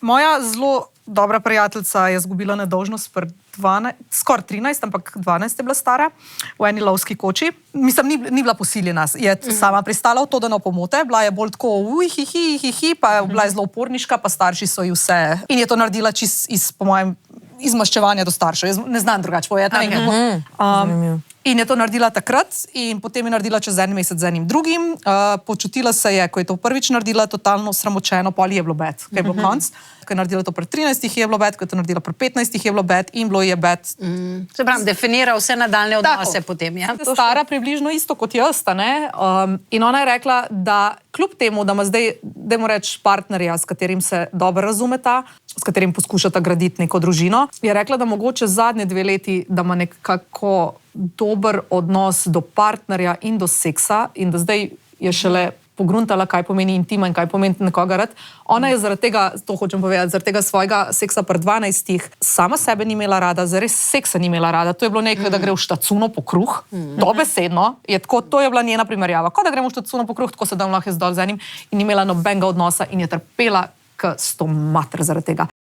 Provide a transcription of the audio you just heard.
Moja zelo dobra prijateljica je izgubila nedolžnost pri skoraj 13, ampak 12 je bila stara, v eni lovski koči. Mislim, ni bila posiljena, je sama pristala v to, da ne pomote. Bila je bolj tako, pa je bila zelo uporniška, pa starši so ji vse. In je to naredila čist po mojem, iz maščevanja do staršev. Jaz ne znam drugače povedati. In je to naredila takrat in potem je naredila čez en mesec z enim drugim. Počutila se je, ko je to prvič naredila, totalno sramočeno, pol je bilo bed, ko je bilo konc. Ko je naredila to pri 13 je bilo bed, ko je to naredila pri 15 je bilo bed in bilo je bed. Se pravi, definira vse nadaljne odnose potem, ja? Stara približno isto kot jaz, ne? In ona je rekla, da kljub temu, da ima zdaj, dajmo reči, partnerja, s katerim se dobro razumeta, s katerim poskušata graditi neko družino, je rekla, da mogoče zadnje 2 leti, da ima nekako dober odnos do partnerja in do seksa in da zdaj je šele pogruntala, kaj pomeni intima in kaj pomeni nekoga rad. Ona je zaradi tega, to hočem povedati, zaradi tega svojega seksa pri 12 sama sebe ni imela rada, zares seksa ni imela rada. To je bilo nekaj, da gre v štacuno po kruh, dobesedno, je tako, to je bila njena primerjava. Ko da gremo v štacuno po kruh, tako se dam lahko zdol z enim in ni imela nobenega odnosa in je trpela k 100 mater zaradi tega.